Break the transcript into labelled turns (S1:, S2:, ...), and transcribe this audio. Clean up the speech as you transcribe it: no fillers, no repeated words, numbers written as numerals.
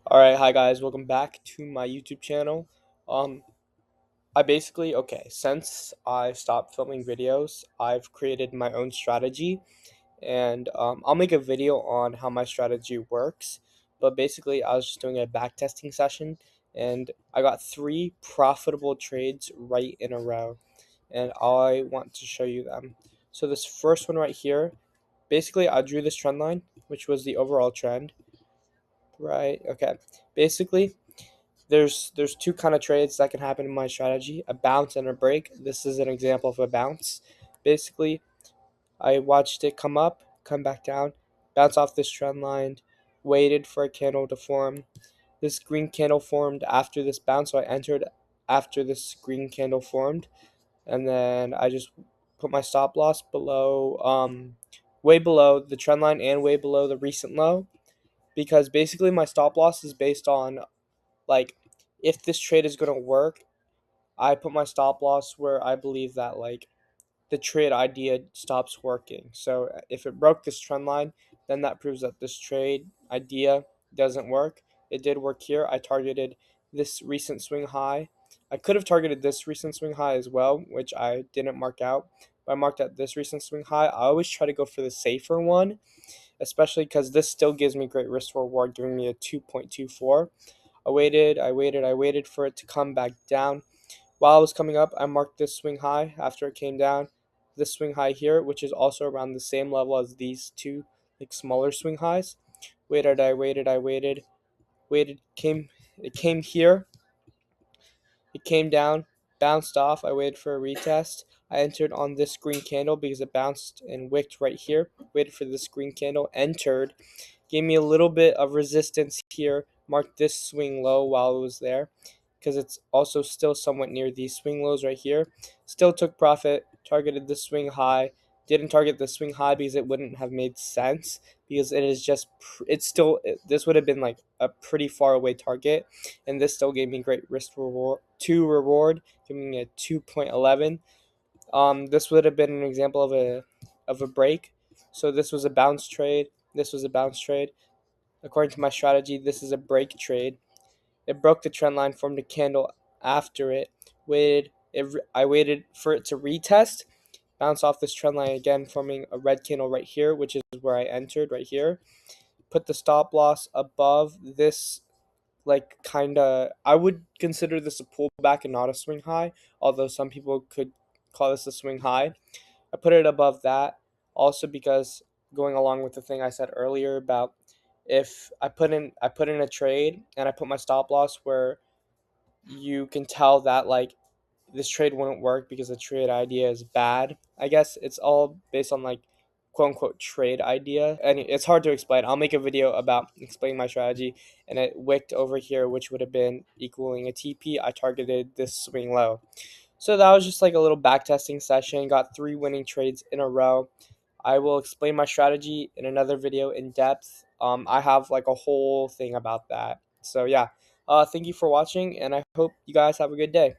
S1: All right, hi guys, welcome back to my YouTube channel. Um, since I stopped filming videos, I've created my own strategy, and I'll make a video on how my strategy works. But basically, I was just doing a back testing session, and I got three profitable trades right in a row, and I want to show you them. So this first one right here, basically, I drew this trend line, which was the overall trend, right? Okay, basically there's two kind of trades that can happen in my strategy: a bounce and a break. This is an example of a bounce. Basically, I watched it come up, come back down, bounce off this trend line, waited for a candle to form. This green candle formed after this bounce, so I entered after this green candle formed, and then I just put my stop loss below, way below the trend line and way below the recent low, because basically my stop loss is based on, like, if this trade is going to work, I put my stop loss where I believe that, like, the trade idea stops working. So if it broke this trend line, then that proves that this trade idea doesn't work. It did work here. I targeted this recent swing high. I could have targeted this recent swing high as well, which I didn't mark out. But I marked out this recent swing high. I always try to go for the safer one, especially because this still gives me great risk reward, giving me a 2.24. I waited for it to come back down. While it was coming up, I marked this swing high after it came down. This swing high here, which is also around the same level as these two, like, smaller swing highs. It came here, it came down, bounced off. I waited for a retest. I entered on this green candle because it bounced and wicked right here. Waited for this green candle, entered, gave me a little bit of resistance here, marked this swing low while it was there, because it's also still somewhat near these swing lows right here. Still took profit, targeted the swing high. Didn't target the swing high because it wouldn't have made sense, because it is just, this would have been like a pretty far away target, and this still gave me great risk reward, giving me a 2.11. This would have been an example of a break. So this was a bounce trade. This was a bounce trade. According to my strategy, this is a break trade. It broke the trend line, formed a candle after it. I waited for it to retest, bounce off this trend line again, forming a red candle right here, which is where I entered right here. Put the stop loss above this, like, kind of, I would consider this a pullback and not a swing high, although some people could call this a swing high. I put it above that also because, going along with the thing I said earlier about, if I put in a trade and I put my stop loss where you can tell that, like, this trade wouldn't work because the trade idea is bad. I guess it's all based on, like, quote unquote trade idea, and it's hard to explain. I'll make a video about explaining my strategy, and it wicked over here, which would have been equaling a TP. I targeted this swing low. So that was just like a little backtesting session. Got three winning trades in a row. I will explain my strategy in another video in depth. I have like a whole thing about that. So yeah, thank you for watching, and I hope you guys have a good day.